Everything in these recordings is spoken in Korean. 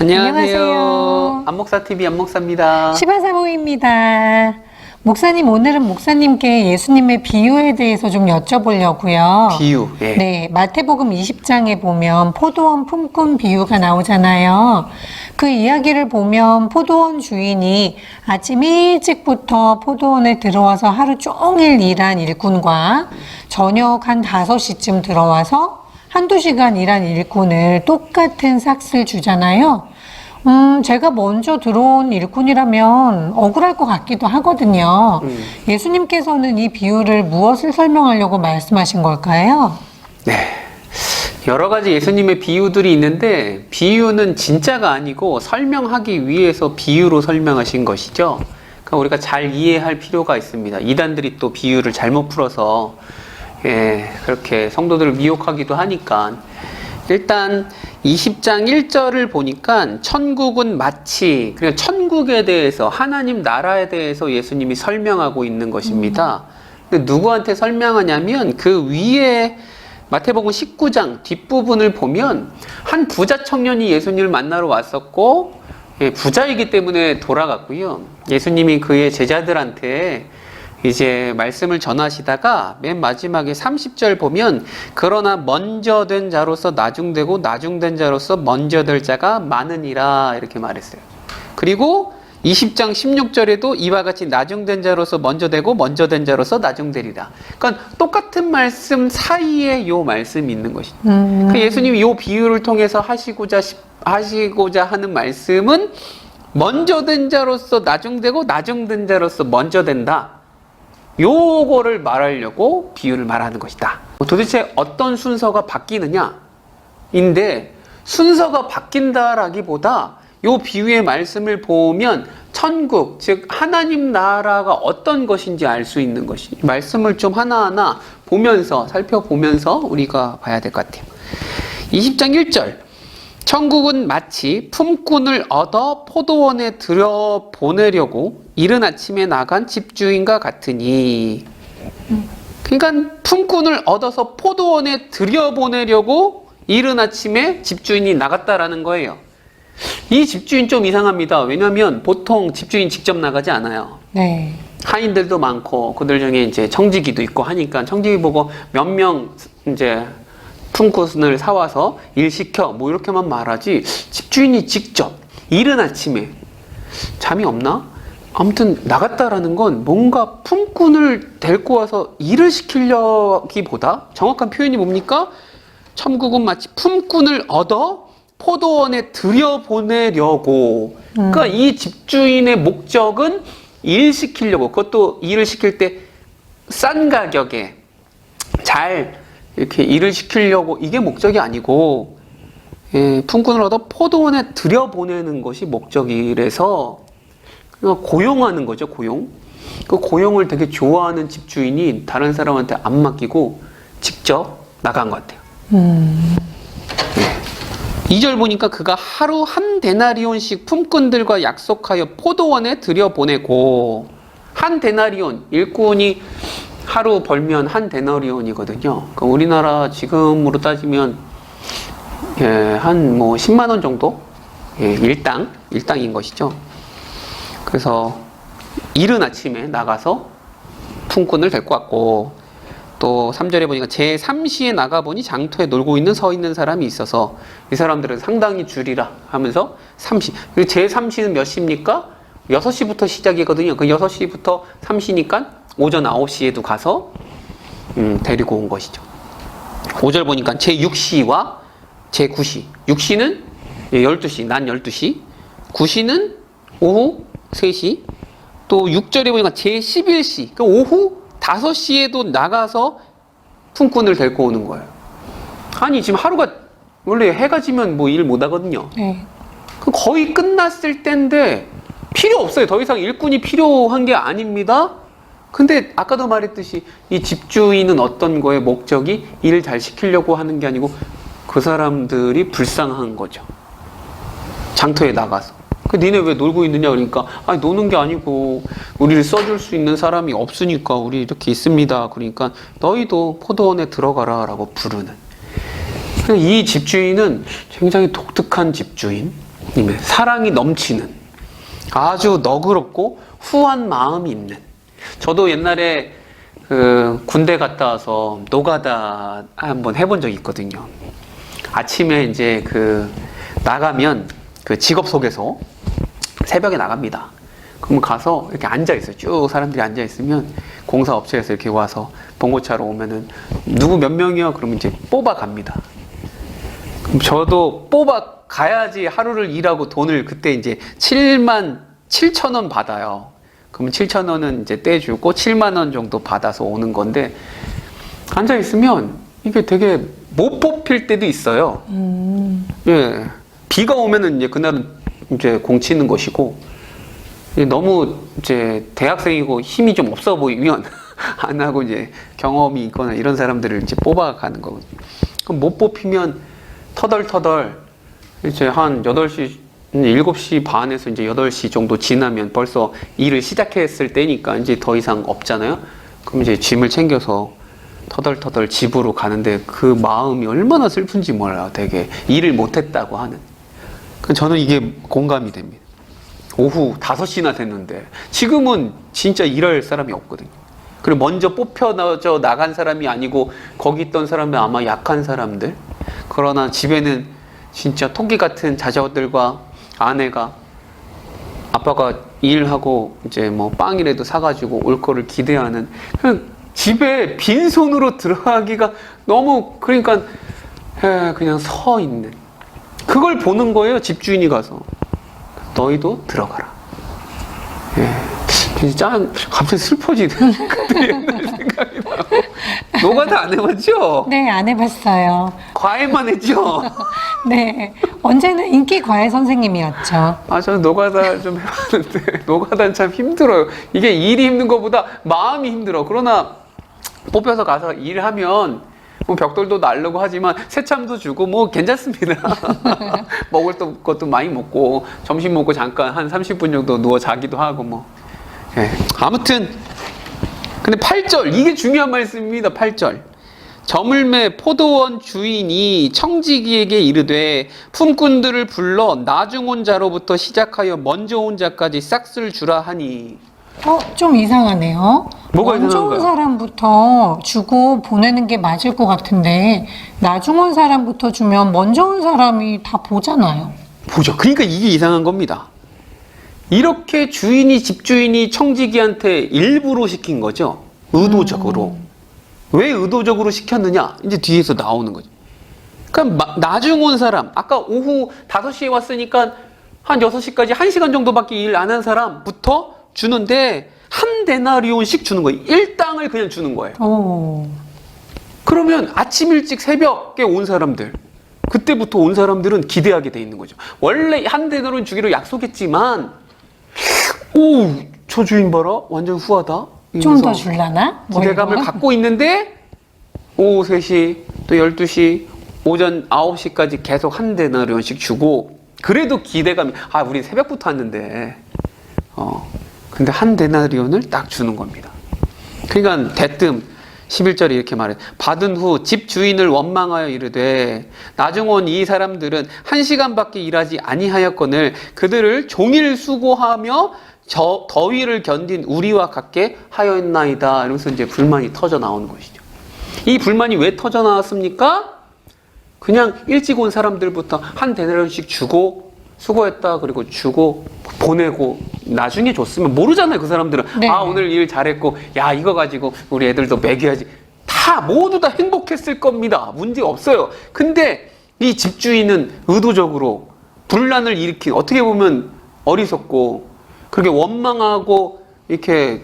안녕하세요. 안목사TV 안목사입니다. 시바사모입니다. 목사님, 오늘은 목사님께 예수님의 비유에 대해서 좀 여쭤보려고요. 비유. 예. 네, 마태복음 20장에 보면 포도원 품꾼 비유가 나오잖아요. 그 이야기를 보면 포도원 주인이 아침 일찍부터 포도원에 들어와서 하루 종일 일한 일꾼과 저녁 한 5시쯤 들어와서 한두 시간 일한 일꾼을 똑같은 삭스를 주잖아요. 제가 먼저 들어온 일꾼이라면 억울할 것 같기도 하거든요. 예수님께서는 이 비유를 무엇을 설명하려고 말씀하신 걸까요? 네. 여러 가지 예수님의 비유들이 있는데 비유는 진짜가 아니고 설명하기 위해서 비유로 설명하신 것이죠. 그러니까 우리가 잘 이해할 필요가 있습니다. 이단들이 또 비유를 잘못 풀어서 그렇게 성도들을 미혹하기도 하니까. 일단 20장 1절을 보니까 천국은 마치, 그러니까 천국에 대해서, 하나님 나라에 대해서 예수님이 설명하고 있는 것입니다. 근데 누구한테 설명하냐면 그 위에 마태복음 19장 뒷부분을 보면 한 부자 청년이 예수님을 만나러 왔었고, 부자이기 때문에 돌아갔고요. 예수님이 그의 제자들한테 이제 말씀을 전하시다가 맨 마지막에 30절 보면 그러나 먼저 된 자로서 나중되고 나중된 자로서 먼저 될 자가 많으니라 이렇게 말했어요. 그리고 20장 16절에도 이와 같이 나중된 자로서 먼저 되고 먼저 된 자로서 나중되리라. 그러니까 똑같은 말씀 사이에 요 말씀이 있는 것이죠. 그 예수님이 요 비유를 통해서 하시고자 하는 말씀은 먼저 된 자로서 나중되고 나중된 자로서 먼저 된다. 요거를 말하려고 비유를 말하는 것이다. 도대체 어떤 순서가 바뀌느냐? 인데 순서가 바뀐다라기보다 요 비유의 말씀을 보면 천국, 즉 하나님 나라가 어떤 것인지 알 수 있는 것이 말씀을 좀 하나하나 보면서 살펴보면서 우리가 봐야 될 것 같아요. 20장 1절 천국은 마치 품꾼을 얻어 포도원에 들여보내려고 이른 아침에 나간 집주인과 같으니, 그러니까 품꾼을 얻어서 포도원에 들여보내려고 이른 아침에 집주인이 나갔다라는 거예요. 이 집주인 좀 이상합니다. 왜냐하면 보통 집주인 직접 나가지 않아요. 네. 하인들도 많고 그들 중에 이제 청지기도 있고 하니까 청지기 보고 몇 명 이제 품꾼을 사와서 일 시켜 뭐 이렇게만 말하지, 집주인이 직접 이른 아침에 잠이 없나? 아무튼 나갔다라는 건 뭔가 품꾼을 데리고 와서 일을 시키려기보다 정확한 표현이 뭡니까? 천국은 마치 품꾼을 얻어 포도원에 들여보내려고. 그러니까 이 집주인의 목적은 일 시키려고, 그것도 일을 시킬 때 싼 가격에 잘 이렇게 일을 시키려고, 이게 목적이 아니고 품꾼을 얻어 포도원에 들여보내는 것이 목적이라서 고용하는 거죠. 고용. 그 고용을 되게 좋아하는 집주인이 다른 사람한테 안 맡기고 직접 나간 것 같아요. 2절 보니까 그가 하루 한 데나리온씩 품꾼들과 약속하여 포도원에 들여보내고, 한 데나리온, 일꾼이 하루 벌면 한 데나리온이거든요. 그러니까 우리나라 지금으로 따지면 한 뭐 10만 원 정도? 일당인 것이죠. 그래서 이른 아침에 나가서 품꾼을 데리고 왔고, 또 3절에 보니까 제3시에 나가보니 장터에 놀고 있는 서 있는 사람이 있어서 이 사람들은 상당히 줄이라 하면서 3시. 그리고 제3시는 몇 시입니까? 6시부터 시작이거든요. 그 6시부터 3시니까 오전 9시에도 가서 데리고 온 것이죠. 5절 보니까 제6시와 제9시. 6시는 12시, 낮 12시. 9시는 오후 3시. 또 6절에 보니까 제11시. 그러니까 오후 5시에도 나가서 품꾼을 데리고 오는 거예요. 아니, 지금 하루가, 원래 해가 지면 뭐 일 못 하거든요. 네. 거의 끝났을 때인데 필요 없어요. 더 이상 일꾼이 필요한 게 아닙니다. 근데 아까도 말했듯이 이 집주인은 어떤 거에 목적이 일을 잘 시키려고 하는 게 아니고 그 사람들이 불쌍한 거죠. 장터에 나가서. 니네 왜 놀고 있느냐 그러니까, 아니 노는 게 아니고 우리를 써줄 수 있는 사람이 없으니까 우리 이렇게 있습니다. 그러니까 너희도 포도원에 들어가라 라고 부르는. 이 집주인은 굉장히 독특한 집주인. 님의 사랑이 넘치는 아주 너그럽고 후한 마음이 있는. 저도 옛날에 군대 갔다 와서 노가다 한번 해본 적이 있거든요. 아침에 이제 나가면 직업 소개소 새벽에 나갑니다. 그럼 가서 이렇게 앉아 있어요. 쭉 사람들이 앉아 있으면 공사업체에서 이렇게 와서 봉고차로 오면은 누구 몇 명이요? 그러면 이제 뽑아 갑니다. 그럼 저도 뽑아 가야지 하루를 일하고 돈을 그때 이제 77,000원 받아요. 그러면 7,000원은 이제 떼주고 70,000원 정도 받아서 오는 건데, 앉아 있으면 이게 되게 못 뽑힐 때도 있어요. 예. 비가 오면은 이제 그날은 이제 공치는 것이고, 너무 이제 대학생이고 힘이 좀 없어 보이면 안 하고 이제 경험이 있거나 이런 사람들을 이제 뽑아가는 거거든요. 그럼 못 뽑히면 터덜터덜 이제 한 8시, 7시 반에서 이제 8시 정도 지나면 벌써 일을 시작했을 때니까 이제 더 이상 없잖아요. 그럼 이제 짐을 챙겨서 터덜터덜 집으로 가는데 그 마음이 얼마나 슬픈지 몰라요. 되게 일을 못했다고 하는. 저는 이게 공감이 됩니다. 오후 5시나 됐는데 지금은 진짜 일할 사람이 없거든요. 그리고 먼저 뽑혀져 나간 사람이 아니고 거기 있던 사람은 아마 약한 사람들. 그러나 집에는 진짜 토끼 같은 자녀들과 아내가, 아빠가 일하고 이제 뭐 빵이라도 사가지고 올 거를 기대하는, 그냥 집에 빈손으로 들어가기가 너무, 그러니까 그냥 서 있는, 그걸 보는 거예요. 집주인이 가서 너희도 들어가라. 진짜 갑자기 슬퍼지네. 그때 옛날 생각이 나고. 노가다 안 해봤죠? 네, 안 해봤어요. 과외만 했죠? 네, 언제나 인기 과외 선생님이었죠. 저는 노가다 좀 해봤는데, 노가다는 참 힘들어요. 이게 일이 힘든 것보다 마음이 힘들어. 그러나 뽑혀서 가서 일하면 뭐 벽돌도 날르고 하지만 새참도 주고 뭐 괜찮습니다. 먹을 것도 많이 먹고, 점심 먹고 잠깐 한 30분 정도 누워 자기도 하고 뭐. 예. 아무튼 근데 8절, 이게 중요한 말씀입니다. 8절. 저물매 포도원 주인이 청지기에게 이르되 품꾼들을 불러 나중 온 자로부터 시작하여 먼저 온 자까지 싹쓸 주라 하니. 좀 이상하네요. 뭐가 먼저 온 이상한가요? 사람부터 주고 보내는 게 맞을 것 같은데, 나중 온 사람부터 주면 먼저 온 사람이 다 보잖아요. 보죠. 그러니까 이게 이상한 겁니다. 이렇게 집주인이 청지기한테 일부러 시킨 거죠. 의도적으로. 왜 의도적으로 시켰느냐? 이제 뒤에서 나오는 거죠. 그러니까 나중 온 사람, 아까 오후 5시에 왔으니까 한 6시까지 1시간 정도밖에 일 안 한 사람부터 주는데 한 데나리온씩 주는 거예요. 일당을 그냥 주는 거예요. 오. 그러면 아침 일찍 새벽에 온 사람들, 그때부터 온 사람들은 기대하게 돼 있는 거죠. 원래 한 데나리온 주기로 약속했지만, 오, 저 주인 봐라, 완전 후하다. 좀 더 줄라나? 기대감을 갖고 있는데 오후 3시, 또 12시, 오전 9시까지 계속 한 데나리온씩 주고, 그래도 기대감이, 우리 새벽부터 왔는데 근데 한 데나리온을 딱 주는 겁니다. 그러니까 대뜸 11절에 이렇게 말해. 받은 후 집 주인을 원망하여 이르되 나중 온 이 사람들은 1시간밖에 일하지 아니하였거늘 그들을 종일 수고하며 더위를 견딘 우리와 같게 하였나이다. 이러면서 이제 불만이 터져 나오는 것이죠. 이 불만이 왜 터져 나왔습니까? 그냥 일찍 온 사람들부터 한 데나리온씩 주고 수고했다 그리고 주고 보내고 나중에 줬으면 모르잖아요. 그 사람들은 네. 오늘 일 잘했고 야 이거 가지고 우리 애들도 먹여야지. 다 모두 다 행복했을 겁니다. 문제 없어요. 근데 이 집주인은 의도적으로 분란을 일으킨, 어떻게 보면 어리석고 그렇게 원망하고 이렇게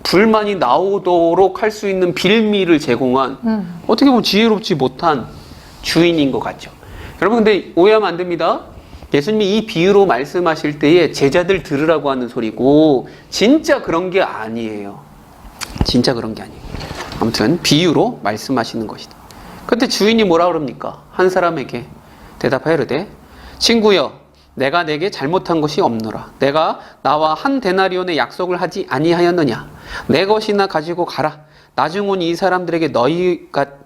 불만이 나오도록 할 수 있는 빌미를 제공한 어떻게 보면 지혜롭지 못한 주인인 것 같죠. 여러분 근데 오해하면 안 됩니다. 예수님이 이 비유로 말씀하실 때에 제자들 들으라고 하는 소리고 진짜 그런 게 아니에요. 진짜 그런 게 아니에요. 아무튼 비유로 말씀하시는 것이다. 그때 주인이 뭐라 그럽니까? 한 사람에게 대답하여 이르되 친구여 내가 내게 잘못한 것이 없노라. 내가 나와 한 데나리온의 약속을 하지 아니하였느냐? 내 것이나 가지고 가라. 나중 온 이 사람들에게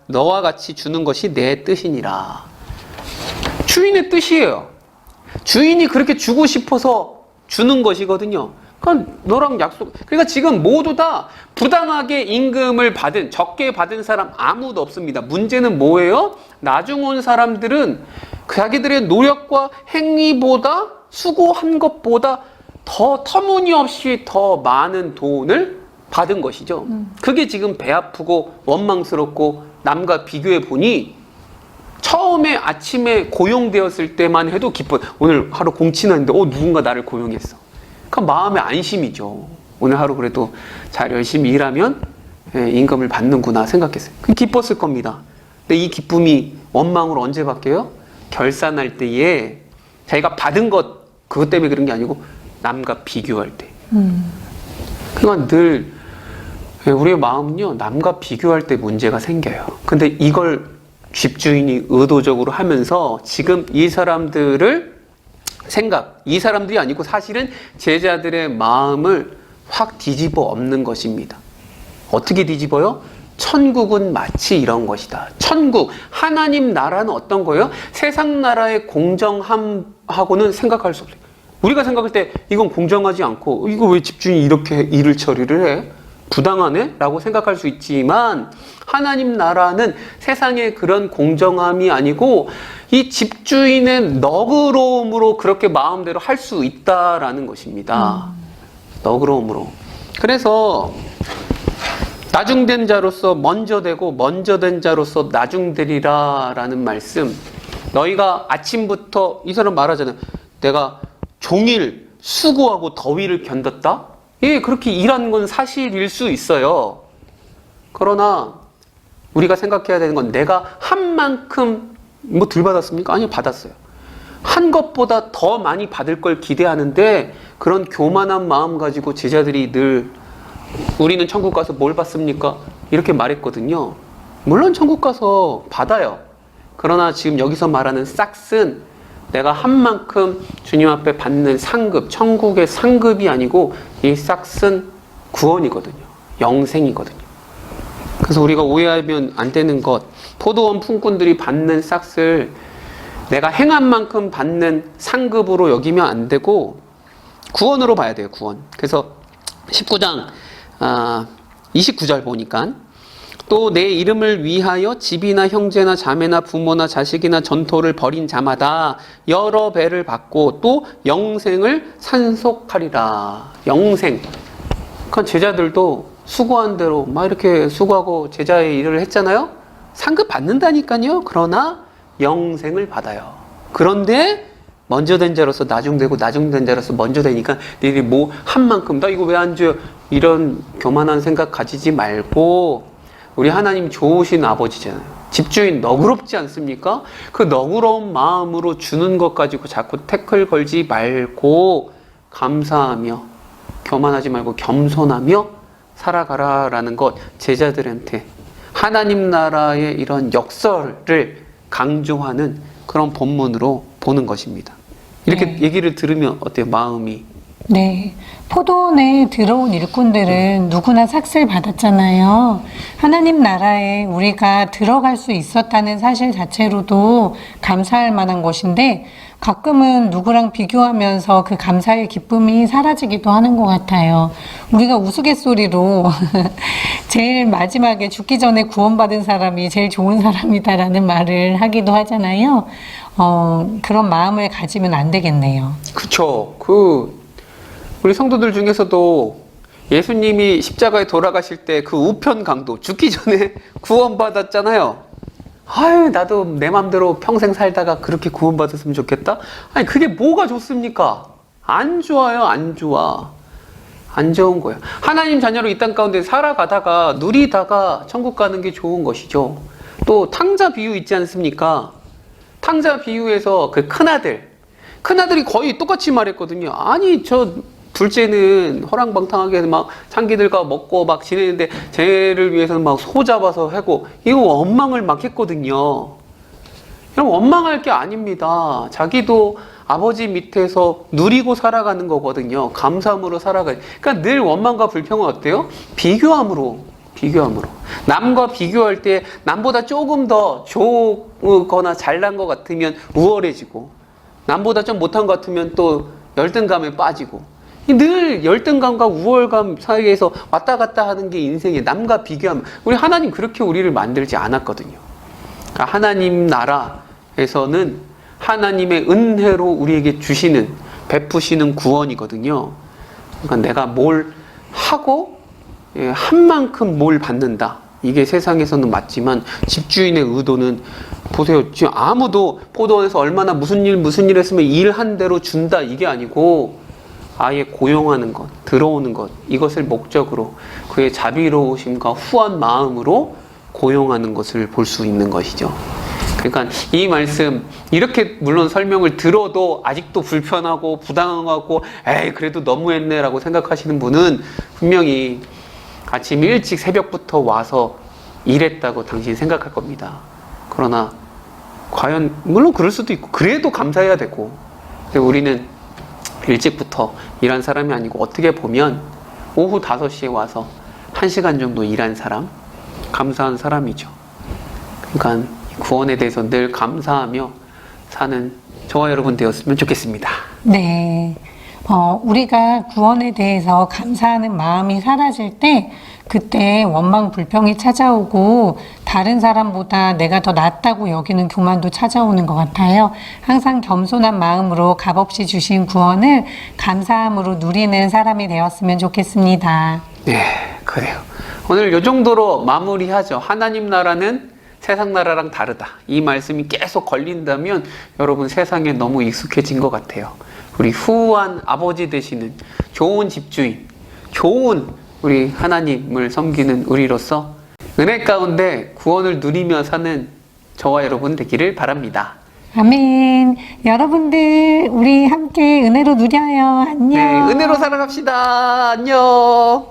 너와 같이 주는 것이 내 뜻이니라. 주인의 뜻이에요. 주인이 그렇게 주고 싶어서 주는 것이거든요. 그러니까 너랑 약속. 그러니까 지금 모두 다 부당하게 임금을 받은, 적게 받은 사람 아무도 없습니다. 문제는 뭐예요? 나중 온 사람들은 자기들의 노력과 행위보다, 수고한 것보다 더 터무니없이 더 많은 돈을 받은 것이죠. 그게 지금 배 아프고 원망스럽고 남과 비교해 보니 처음에 아침에 고용되었을 때만 해도 기뻐. 오늘 하루 공치는데 누군가 나를 고용했어. 그 마음의 안심이죠. 오늘 하루 그래도 잘 열심히 일하면 임금을 받는구나 생각했어요. 그 기뻤을 겁니다. 근데 이 기쁨이 원망으로 언제 바뀌어요? 결산할 때에 자기가 받은 것 그것 때문에 그런 게 아니고 남과 비교할 때. 그러니까 늘 우리의 마음은요, 남과 비교할 때 문제가 생겨요. 근데 이걸 집주인이 의도적으로 하면서 지금 이 사람들을 이 사람들이 아니고 사실은 제자들의 마음을 확 뒤집어 엎는 것입니다. 어떻게 뒤집어요? 천국은 마치 이런 것이다. 천국, 하나님 나라는 어떤 거예요? 세상 나라의 공정함하고는 생각할 수 없어요. 우리가 생각할 때 이건 공정하지 않고 이거 왜 집주인이 이렇게 일을 처리를 해? 부당하네? 라고 생각할 수 있지만 하나님 나라는 세상의 그런 공정함이 아니고 이 집주인의 너그러움으로 그렇게 마음대로 할 수 있다라는 것입니다. 너그러움으로. 그래서 나중된 자로서 먼저 되고 먼저 된 자로서 나중되리라 라는 말씀. 너희가 아침부터 이 사람 말하잖아요. 내가 종일 수고하고 더위를 견뎠다? 예, 그렇게 일한 건 사실일 수 있어요. 그러나 우리가 생각해야 되는 건 내가 한 만큼 뭐 덜 받았습니까? 아니요, 받았어요. 한 것보다 더 많이 받을 걸 기대하는데 그런 교만한 마음 가지고 제자들이 늘 우리는 천국 가서 뭘 받습니까? 이렇게 말했거든요. 물론 천국 가서 받아요. 그러나 지금 여기서 말하는 싹슨 내가 한 만큼 주님 앞에 받는 상급, 천국의 상급이 아니고 이 싹슨 구원이거든요. 영생이거든요. 그래서 우리가 오해하면 안 되는 것, 포도원 품꾼들이 받는 싹스를 내가 행한 만큼 받는 상급으로 여기면 안 되고 구원으로 봐야 돼요. 구원. 그래서 19장 29절 보니까 또 내 이름을 위하여 집이나 형제나 자매나 부모나 자식이나 전토를 벌인 자마다 여러 배를 받고 또 영생을 산속하리라. 영생. 그러니까 제자들도 수고한 대로 막 이렇게 수고하고 제자의 일을 했잖아요. 상급 받는다니까요. 그러나 영생을 받아요. 그런데 먼저 된 자로서 나중되고 나중된 자로서 먼저 되니까 너희들이 뭐 한 만큼 나 이거 왜 안 줘요? 이런 교만한 생각 가지지 말고 우리 하나님 좋으신 아버지잖아요. 집주인 너그럽지 않습니까? 그 너그러운 마음으로 주는 것 가지고 자꾸 태클 걸지 말고 감사하며 교만하지 말고 겸손하며 살아가라라는 것 제자들한테 하나님 나라의 이런 역설을 강조하는 그런 본문으로 보는 것입니다. 이렇게 얘기를 들으면 어때요? 마음이. 네. 포도원에 들어온 일꾼들은 누구나 삭슬 받았잖아요. 하나님 나라에 우리가 들어갈 수 있었다는 사실 자체로도 감사할 만한 것인데 가끔은 누구랑 비교하면서 그 감사의 기쁨이 사라지기도 하는 것 같아요. 우리가 우스갯소리로 제일 마지막에 죽기 전에 구원받은 사람이 제일 좋은 사람이다라는 말을 하기도 하잖아요. 그런 마음을 가지면 안 되겠네요. 그쵸. 우리 성도들 중에서도 예수님이 십자가에 돌아가실 때 그 우편 강도 죽기 전에 구원받았잖아요. 아유, 나도 내 맘대로 평생 살다가 그렇게 구원받았으면 좋겠다. 아니, 그게 뭐가 좋습니까? 안 좋아요. 안 좋아. 안 좋은 거예요. 하나님 자녀로 이 땅 가운데 살아가다가 누리다가 천국 가는 게 좋은 것이죠. 또 탕자 비유 있지 않습니까? 탕자 비유에서 그 큰아들이 거의 똑같이 말했거든요. 아니, 저 둘째는 허랑방탕하게 막 창기들과 먹고 막 지내는데 쟤를 위해서는 막 소 잡아서 하고 이거 원망을 막 했거든요. 이런 원망할 게 아닙니다. 자기도 아버지 밑에서 누리고 살아가는 거거든요. 감사함으로 살아가요. 그러니까 늘 원망과 불평은 어때요? 비교함으로. 남과 비교할 때 남보다 조금 더 좋거나 잘난 것 같으면 우월해지고 남보다 좀 못한 것 같으면 또 열등감에 빠지고, 늘 열등감과 우월감 사이에서 왔다 갔다 하는 게 인생이에요. 남과 비교하면. 우리 하나님 그렇게 우리를 만들지 않았거든요. 그러니까 하나님 나라에서는 하나님의 은혜로 우리에게 주시는, 베푸시는 구원이거든요. 그러니까 내가 뭘 하고 한 만큼 뭘 받는다. 이게 세상에서는 맞지만 집주인의 의도는 보세요. 지금 아무도 포도원에서 얼마나 무슨 일 했으면 일한 대로 준다. 이게 아니고 아예 고용하는 것, 들어오는 것, 이것을 목적으로 그의 자비로우심과 후한 마음으로 고용하는 것을 볼 수 있는 것이죠. 그러니까 이 말씀 이렇게 물론 설명을 들어도 아직도 불편하고 부당하고 에이 그래도 너무했네 라고 생각하시는 분은 분명히 아침 일찍 새벽부터 와서 일했다고 당신 생각할 겁니다. 그러나 과연 물론 그럴 수도 있고 그래도 감사해야 되고, 근데 우리는 일찍부터 일한 사람이 아니고 어떻게 보면 오후 5시에 와서 1시간 정도 일한 사람, 감사한 사람이죠. 그러니까 구원에 대해서 늘 감사하며 사는 저와 여러분 되었으면 좋겠습니다. 네. 우리가 구원에 대해서 감사하는 마음이 사라질 때 그때 원망 불평이 찾아오고 다른 사람보다 내가 더 낫다고 여기는 교만도 찾아오는 것 같아요. 항상 겸손한 마음으로 값없이 주신 구원을 감사함으로 누리는 사람이 되었으면 좋겠습니다. 네, 그래요. 오늘 이 정도로 마무리하죠. 하나님 나라는 세상 나라랑 다르다. 이 말씀이 계속 걸린다면 여러분 세상에 너무 익숙해진 것 같아요. 우리 후한 아버지 되시는 좋은 집주인, 좋은 우리 하나님을 섬기는 우리로서 은혜 가운데 구원을 누리며 사는 저와 여러분 되기를 바랍니다. 아멘. 여러분들 우리 함께 은혜로 누려요. 안녕. 네, 은혜로 살아갑시다. 안녕.